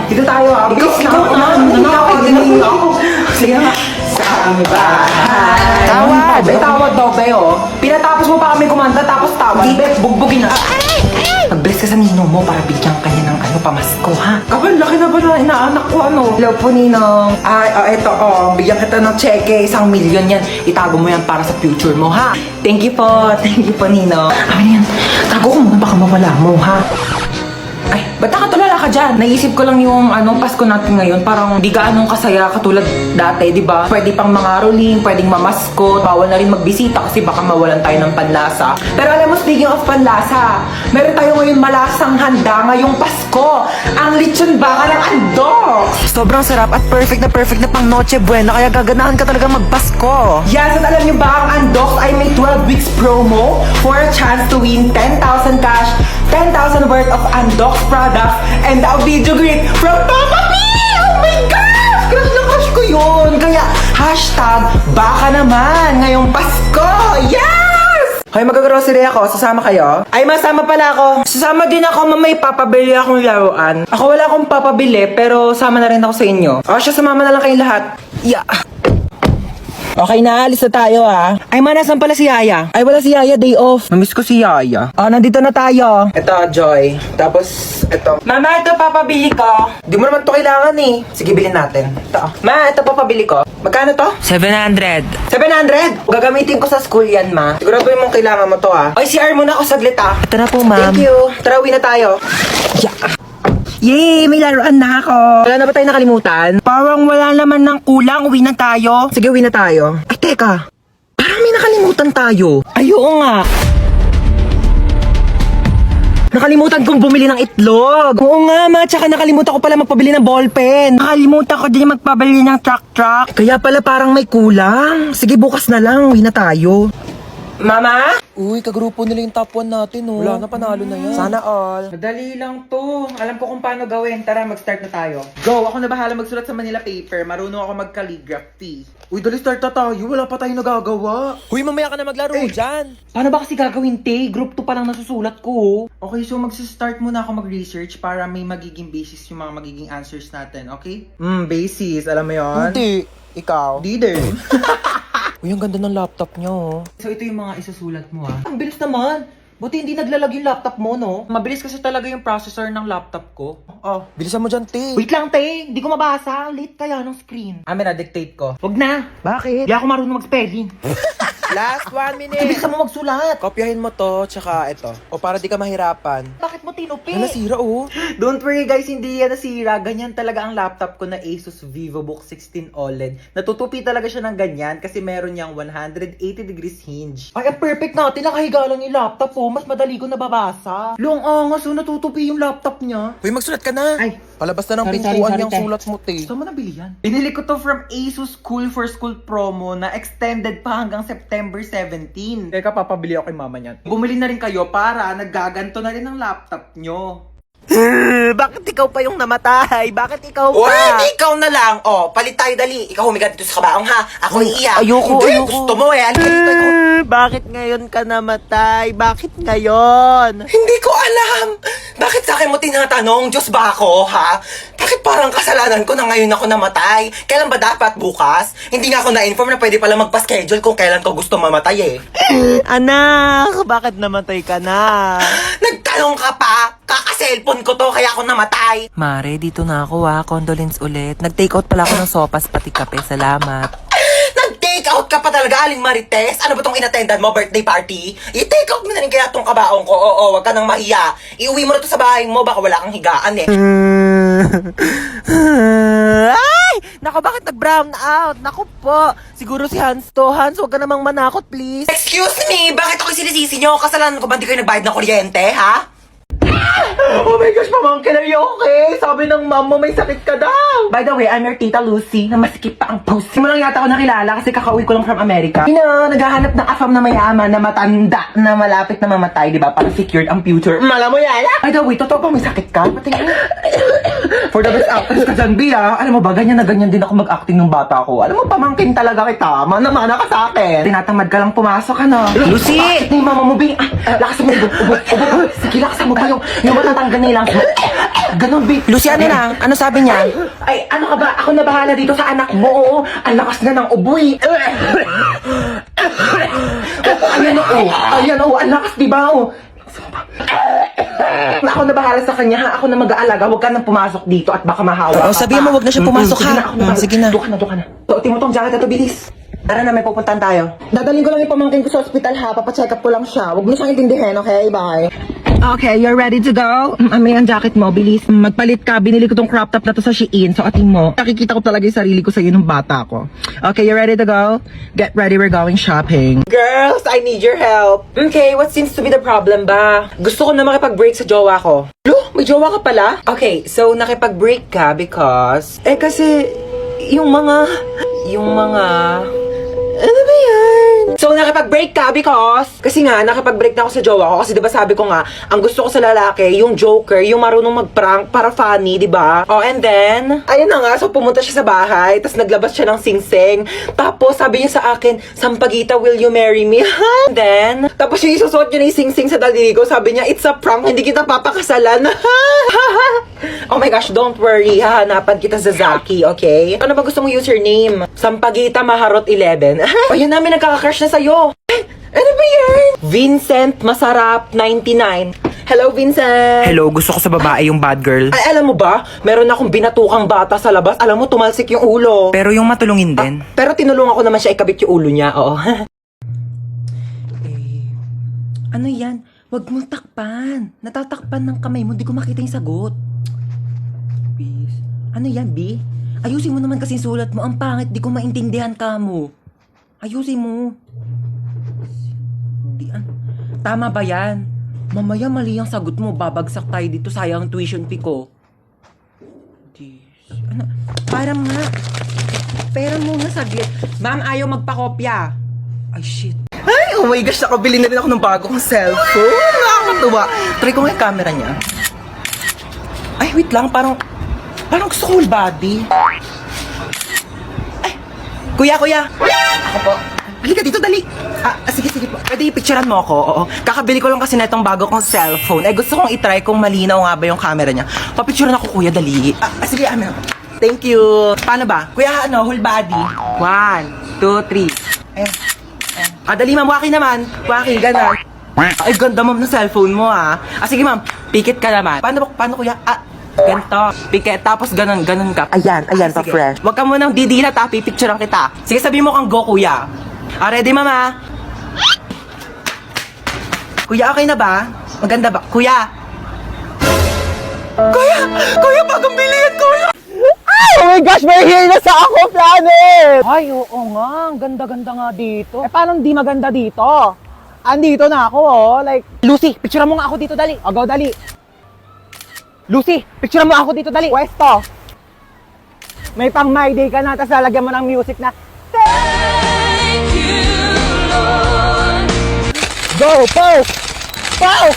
Dito tayo ah. Bilis na ako. Nanakagin ako. Sige nga. Sa bahay. Tawad. May tawad daw tayo. Pinatapos mo pa kami kumanta tapos tawad. Di bet, bugbugin na. Magbilis ka sa ninong mo para bigyan kanya ng pamasko ha. Kapal, laki na ba na inaanak ko Hello po ninong. Ay, eto bigyan kita ng cheque. 1 million yan. Itago mo yan para sa future mo ha. Thank you po ninong. Amin yan. Tago ko muna baka mawala mo ha. Ay, ba't nakatulala ka dyan? Naisip ko lang yung Pasko natin ngayon. Parang di gaanong kasaya katulad dati, di ba? Pwede pang mga rolling, pwedeng mamaskot. Bawal na rin magbisita kasi baka mawalan tayo ng panlasa. Pero alam mo, speaking of panlasa, meron tayo ngayon malasang handa ngayong Pasko. Ang lechon baka ng andok. Sobrang sarap at perfect na pang Noche Buena. Kaya gaganahan ka talaga magpasko. Yes, at alam nyo ba, ang Andox ay may 12 weeks promo for a chance to win 10,000 cash, 10,000 worth of Andox products, and a video greet from Papa P! Oh my gosh! Crush na crush ko yun! Kaya, hashtag, baka naman ngayong Pasko! Yes! Hoy, mag-grocery ako. Sasama kayo? Ay, masama pala ako. Sasama din ako, mamay papabili akong laruan. Ako wala akong papabili, pero sama na rin ako sa inyo. O, siya, sumama na lang kayong lahat. Yeah! Okay na, alis na tayo Ay, nasan pala si Yaya? Ay, wala si Yaya, day off. Mamiss ko si Yaya. Nandito na tayo. Ito, Joy. Tapos, ito. Mama, ito papabili ko. Di mo naman to kailangan Sige, bilhin natin. Ito. Ma, ito papabili ko. Magkano to? 700. 700? Gagamitin ko sa school yan, ma. Sigurado yung kailangan mo to Ay, CR muna ako saglit Ito na po, ma'am. Thank you. Tara, uwi na tayo. Yeah. Yay! May laruan na ako! Wala na ba tayo nakalimutan? Parang wala naman ng kulang. Uwi na tayo. Sige, uwi na tayo. Ay, teka. Parang may nakalimutan tayo. Ay, oo nga. Nakalimutan kong bumili ng itlog. Oo nga, ma. Tsaka nakalimutan ko pala magpabili ng ballpen. Nakalimutan ko din magpabili ng truck. Kaya pala parang may kulang. Sige, bukas na lang. Uwi na tayo. Mama? Uy, kagrupo nila yung top 1 natin, Wala na, panalo na yan. Sana all. Madali lang to. Alam ko kung paano gawin. Tara, mag-start na tayo. Go! Ako na bahala magsulat sa Manila paper. Marunong ako mag-calligraphy. Uy, dali start na tayo. Wala pa tayo nagagawa. Huy, mamaya ka na maglaro dyan. Paano ba kasi gagawin, te? Group 2 pa lang nasusulat ko. Okay, so mag-start muna ako mag-research para may magiging basis yung mga magiging answers natin, okay? Basis. Alam mo yon? Hindi. Ikaw? Di din. Uy, ang ganda ng laptop niyo, So, ito yung mga isusulat mo, Ang bilis naman. Buti hindi naglalag yung laptop mo, no? Mabilis kasi talaga yung processor ng laptop ko. Bilisan mo dyan, te. Wait lang, te. Hindi ko mabasa. Late kaya ng screen. Na dictate ko. Wag na. Bakit? Hindi ako marunong mag-spelling. Last 1 minute. Bilisan mo magsulat. Kopyahin mo to, tsaka ito. O para di ka mahirapan. Bakit mo tinupi? Ay, nasira, Don't worry guys, hindi yan nasira. Ganyan talaga ang laptop ko na Asus VivoBook 16 OLED. Natutupi talaga siya ng ganyan kasi meron niyang 180 degrees hinge. Ay, ang perfect natin. Nakahiga lang yung laptop Mas madali ko nababasa. Long angas, natutupi yung laptop niya. Uy, magsulat ka na. Ay, Palabas na ng sorry, pintuan sorry, yung te. sulat mo, te. Saan mo nabili yan? Binili ko to from Asus Cool for School promo na extended pa hanggang September 17. Teka, papabili ako kay mama niyan. Bumili na rin kayo para naggaganto na rin ang laptop nyo. Bakit ikaw pa yung namatay? Bakit ikaw Uy, ikaw na lang. Palit tayo dali. Ikaw humiga dito sa kabaong ha. Ako iiyak. Ayoko, Hindi, ayoko. gusto mo Halika dito. Ikaw. Bakit ngayon ka namatay? Bakit ngayon? Hindi ko alam. Bakit sa akin mo tinatanong? Diyos ba ako, ha? Bakit parang kasalanan ko na ngayon ako namatay? Kailan ba dapat? Bukas? Hindi nga ako na-inform na pwede pala magpa-schedule kung kailan ko gusto mamatay Anak, bakit namatay ka na? Nagtanong ka pa? Kaka-cellphone ko to kaya ako namatay. Mare, dito na ako Condolence ulit. Nag-take out pala ako ng sopas pati kape. Salamat. Nag-take out ka pa talaga, Aling Marites? Ano ba tong inattendan mo, birthday party? I-take out mo na rin kaya tong kabaong ko. Oo, wag ka nang mahiya. Iuwi mo na to sa bahay mo, baka wala kang higaan Ay! Naku, bakit nag-brown out? Naku po. Siguro si Hans to. Hans, huwag ka namang manakot, please. Excuse me, bakit ako sinisisi nyo? Kasalanan ko ba di kayo nagbayad ng kuryente, ha? Oh my gosh, pamangkin, are you okay? Sabi ng mom mo may sakit ka daw. By the way, I'm your tita Lucy, na masikip pa ang pussy. Mo lang yata ako nakilala kasi kakauwi ko lang from America. Naghahanap ng afam na mayaman na matanda na malapit na mamatay, di ba? Para secured ang future. Mala mo yan? By the way, totoo ba may sakit ka? Patingin. For the best actress ka dyan, B, ah. Alam mo ba, ganyan na ganyan din ako mag-acting ng bata ko. Alam mo, pamangkin talaga kita. Mana-mana ka sa akin. Tinatamad ka lang pumasok, ano? Lucy! Bakit ni Mama mo, B? Ay, lakasan mo, ubo. Sige, lakasan mo pa yung matatanggal na ilang. Ganon, B. Lucy, ano na? Ano sabi niya? Ay, ano ka ba? Ako na bahala dito sa anak mo. Oo, ang lakas na ng uboy. Ayan, ang lakas, diba? Ako na bahala sa kanya, ha? Ako na mag-aalaga. Huwag ka nang pumasok dito at baka mahawa. Oo, sabihin mo, huwag na siya pumasok, Sige ha? na, ako na. Sige na. Doon ka na. Tuotin mo tong jacket na to, bilis. Tara na, may pupuntahan tayo. Dadalhin ko lang yung pamangkin ko sa ospital, ha? Papacheck up ko lang siya. Huwag mo siyang intindihin, okay? Bye. Okay, you're ready to go? May ang jacket mo, bilis. Magpalit ka. Binili ko tong crop top na to sa Shein. So, ating mo. Nakikita ko talaga yung sarili ko sa nung bata ko. Okay, you ready to go? Get ready, we're going shopping. Girls, I need your help. Okay, what seems to be the problem ba? Gusto ko na makipag-break sa jowa ko. Lo, may jowa ka pala? Okay, so nakipag-break ka because... kasi, yung mga... Ano ba yan? So, nakipag-break ka because... Kasi nga, nakipag-break na ako sa jowa ko. Kasi diba sabi ko nga, ang gusto ko sa lalaki, yung joker, yung marunong mag-prank para funny, diba? Oh, and then, ayun na nga, so pumunta siya sa bahay, tapos naglabas siya ng sing-sing. Tapos, sabi niya sa akin, Sampaguita, will you marry me? And then, tapos yung isusuot niya ng sing-sing sa daliri ko, sabi niya, it's a prank, hindi kita papakasalan. Oh my gosh, don't worry, hahanapan kita sa Zaki, okay? Ano ba gusto mong username? Sampaguita Maharot 11. Ayun namin nagkaka-crush na sa'yo. Ano ba yan? Vincent Masarap 99. Hello, Vincent. Hello, gusto ko sa babae yung bad girl. Ay, alam mo ba? Meron akong binatukang bata sa labas. Alam mo, tumalsik yung ulo. Pero yung matulungin din. Pero tinulungan ko naman siya ikabit yung ulo niya, oo. Ano yan? Huwag mong takpan. Natatakpan ng kamay mo, di ko makita yung sagot. Please. Ano yan, B? Ayusin mo naman kasi yung sulat mo. Ang pangit, di ko maintindihan ka mo. Ayusin mo. Tama ba yan? Mamaya mali ang sagot mo. Babagsak tayo dito. Sayang ang tuition fee ko. Ano? Parang nga. Pera muna saglit. Ma'am, ayaw magpakopya. Ay, shit. Ay, oh my gosh, nakabili na rin ako ng bagong cellphone. Nakakatuwa. Try ko nga yung camera niya. Ay, wait lang. Parang gusto ko whole body. Ay, kuya. Ako po. Halika dito, dali. Sige po. Pwede i-picturean mo ako, oo. Kakabili ko lang kasi na itong bago kong cellphone. Gusto kong itry kung malinaw nga ba yung camera niya. Papicturean ako, kuya, dali. Sige, amin ako. Thank you. Paano ba? Kuya, whole body. 1, 2, 3. Ayan. Dali, ma'am. Waki naman. Waki, gano'n. Ay, ganda, ma'am, ng cellphone mo, ha. Sige, ma'am. Pikit ka naman. Paano, kuya? Ganito. Pikit. Tapos, ganun ka. Ayan, sige. pa-fresh. Huwag ka munang didilat, ha. Pipicturean kita. Sige, sabihin mo kang go, kuya. Ready, mama? Kuya, okay na ba? Maganda ba? Kuya, bagong bilihan, kuya! Oh my gosh, may here na sa Ako Planet! Ay, oo nga. Ang ganda-ganda nga dito. Paano di maganda dito? Andito na ako, oh. Like, Lucy, picturean mo nga ako dito, dali. O, go, dali. Lucy, picturean mo ako dito, dali. Pwesto. May pang My Day ka na, tapos lalagyan mo ng music na, Thank you, Lord. Go, pose! Pose!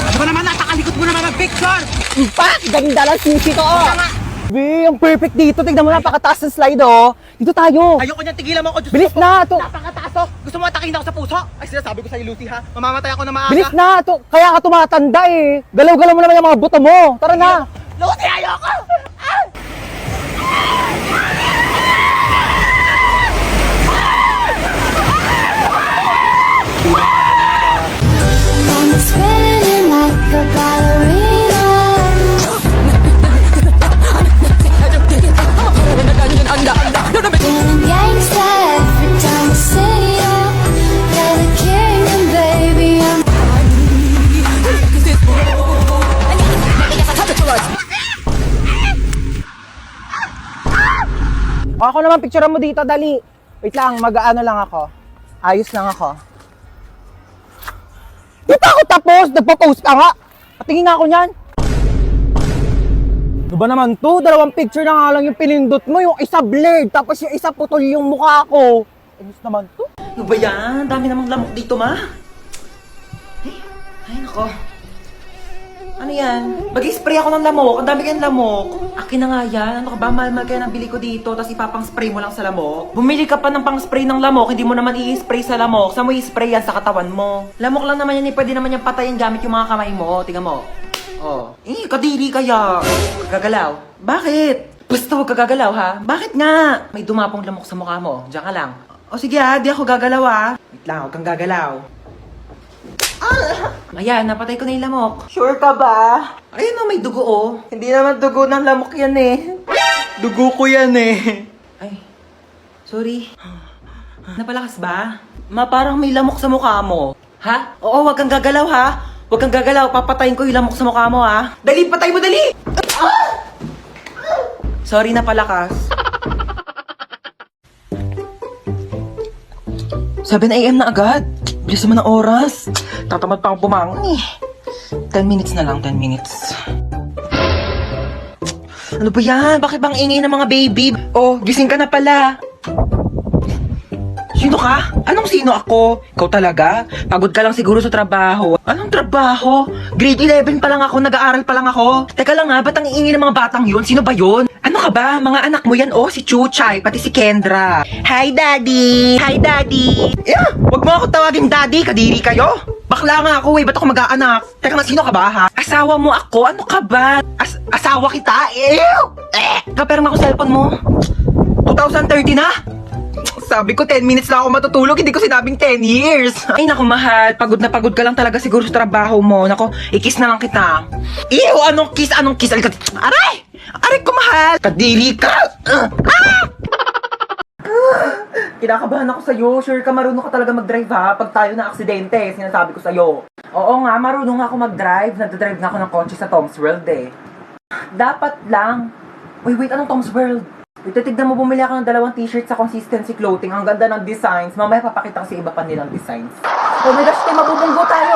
Ano ba naman, natakalikot mo naman ang picture? Impact! Ganda lang sisi ko, oh. Be, ang perfect dito. Tignan mo, napakataas ng slide, oh. Dito tayo. Ayoko niyan, tigilan mo ako. Diyos Bilis ko. na, to. Napakataas, oh. Gusto mo atakin ako sa puso? Ay, sinasabi ko sa'yo, Lucy, ha? Mamamatay ako na maaga. Bilis na, to. Kaya ka tumatanda, eh. Galaw-galaw mo naman yung mga buto mo. Tara na. Lucy, ayoko! I'm spinning like a ballerina. Feeling gangsta every time I see you. You're the king and baby I'm O, ako naman, picturean mo dito, dali. Wait lang, mag-ano lang ako. Ayos lang ako. Di pa ako tapos! Nagpo-post ka nga! Patingin nga ako niyan! Ano ba naman to? Dalawang picture na nga lang yung pinindot mo. Yung isa blurred, tapos yung isa putol yung mukha ko. Ayos naman to. Ano ba yan? Dami namang lamok dito, ma. Ay, nako. Ano yan? Mag-spray ako ng lamok. Ang dami kayong lamok. Akin na nga yan. Ano ka ba? Mahal-mahal kaya nabili ko dito. Tapos ipapang-spray mo lang sa lamok. Bumili ka pa ng pang-spray ng lamok. Hindi mo naman i-spray sa lamok. Saan mo i-spray yan? Sa katawan mo. Lamok lang naman yan. Pwede naman yung patayin gamit yung mga kamay mo. Tingnan mo. Oh. Kadiri kaya. Gagalaw. Bakit? Basta huwag ka gagalaw ha. Bakit nga? May dumapong lamok sa mukha mo. Diyan ka lang. O sige ha. Di ako gagalaw ha. Wait lang. Huwag kang gagalaw. Ayan, napatay ko na yung lamok. Sure ka ba? Ayun o, may dugo oh. Hindi naman dugo ng lamok yan eh. Dugo ko yan eh. Ay, sorry. Napalakas ba? Parang may lamok sa mukha mo. Ha? Oo, wag kang gagalaw ha. Wag kang gagalaw, papatayin ko yung lamok sa mukha mo ha. Dali, patay mo, dali! Sorry, napalakas. 7 AM na agad. Bilis naman ang oras. Tatamad pa akong bumangon eh. 10 minutes na lang, 10 minutes. Ano ba yan? Bakit bang ingay ng mga baby? Oh, gising ka na pala. Sino ka? Anong sino ako? Ikaw talaga? Pagod ka lang siguro sa trabaho. Anong trabaho? Grade 11 pa lang ako, nag-aaral pa lang ako. Teka lang nga, ba't ang iingay ng mga batang yun? Sino ba yun? Ano ka ba? Mga anak mo yan, oh, si Chuchay, pati si Kendra. Hi, Daddy! Hi, Daddy! Wag mo ako tawagin Daddy, kadiri kayo. Bakla nga ako eh, ba't ako mag-aanak? Teka nga, sino ka ba ha? Asawa mo ako? Ano ka ba? Asawa kita? Ew! Kapera nga ako cellphone mo. 2030 na? Sabi ko 10 minutes lang ako matutulog, hindi ko sinabing 10 years. Ay naku mahal, pagod na pagod ka lang talaga siguro sa trabaho mo. Nako, i-kiss na lang kita. Ew, anong kiss? Anong kiss? Aray! Aray ko mahal! Kadiri ka! Kinakabahan ako sa'yo. Sure ka marunong ka talaga mag-drive ha? Pag tayo na aksidente, sinasabi ko sa'yo. Oo nga, marunong ako mag-drive. Nagdadrive na ako ng kotse sa Tom's World eh. Dapat lang. Wait, anong Tom's World? Ititignan mo, bumili ako ng 2 t-shirt sa Consistency Clothing. Ang ganda ng designs. Mamaya papakita ko sa iba pa nilang designs. Oh my gosh, mabubunggo tayo!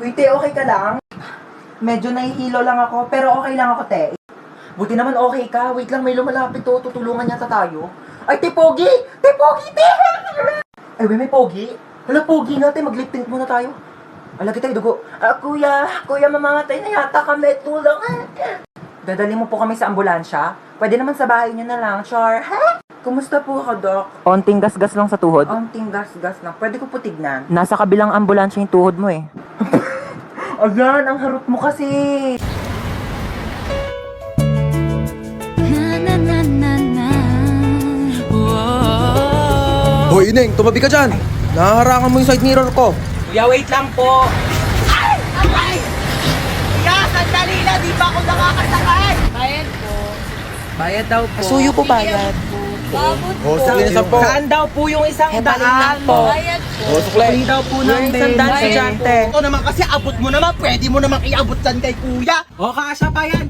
Wait, okay ka lang? Medyo nahihilo lang ako, pero okay lang ako, te. Buti naman okay ka. Wait lang, may lumalapit to. Tutulungan yata tayo. Ay, te, Pogi! Te, Pogi, te! Ay, may Pogi? Hala, Pogi nga, te. Mag-lip tint muna tayo. Alagi tayo, dugo. Kuya, mamamatay na yata kami. Tulungan. Dadali mo po kami sa ambulansya? Pwede naman sa bahay niyo na lang, Char. Ha? Kumusta po ako, Doc? Onting gasgas lang sa tuhod. Onting gas-gas lang. Pwede ko po tignan. Nasa kabilang ambulansya yung tuhod mo eh. Ayan, ang harot mo kasi. Na na na na na. Hoy, Ineng, tumabi ka dyan. Nahaharangan mo yung side mirror ko. Kuya, wait lang po. Ay! Kuya, sandali na. Di pa ako nakakasakay. Bayad daw po. Suyo po bayad. O, sige na 10. Saan daw po yung isang daan? O, sukle. Free daw po ng Isang daan sa Jante. Ito naman kasi abot mo naman, pwede mo naman iabot dyan kay kuya. O, kasya pa yan.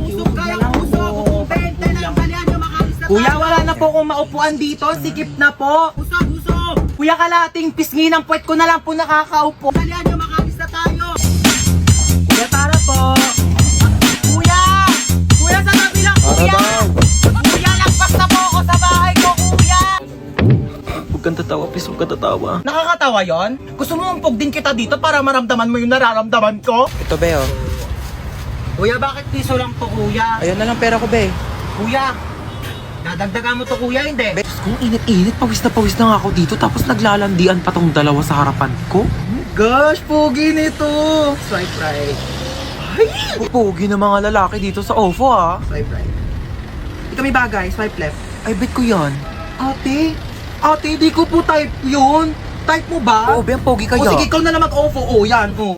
Usok kayo, usok. Kung 20 lang, dalihan nyo makalis na Kuya, tayo. wala na po akong maupuan dito, sikip na po. Usok. Kuya, kalating pisngi ng puwet ko na lang po nakakaupo. Dalihan nyo makalis na tayo. Kuya, tara po. Kuya! Kuya, sa kabilang, kuya! Kuya, lagpas na po ako sa bahay ko, kuya! Huwag kang tatawa, please. Huwag kang tatawa. Nakakatawa yon? Gusto mo umpog din kita dito para maramdaman mo yung nararamdaman ko? Ito, be, oh. Kuya, bakit piso lang to, kuya? Ayun na lang pera ko, be. Kuya, dadagdagan mo to, kuya, hindi? Bes, kung init-init, pawis na nga ako dito, tapos naglalandian pa tong dalawa sa harapan ko. Gosh, pogi nito! Swipe right. Ay! Pogi na mga lalaki dito sa OFO, ah. Swipe right. Ito may bagay, swipe left. Ay, bet ko yan. Ate, di ko po type yun. Type mo ba? Oo, be, ang pogi O kaya. sige, ikaw na lang mag-OFO. O, yan. O.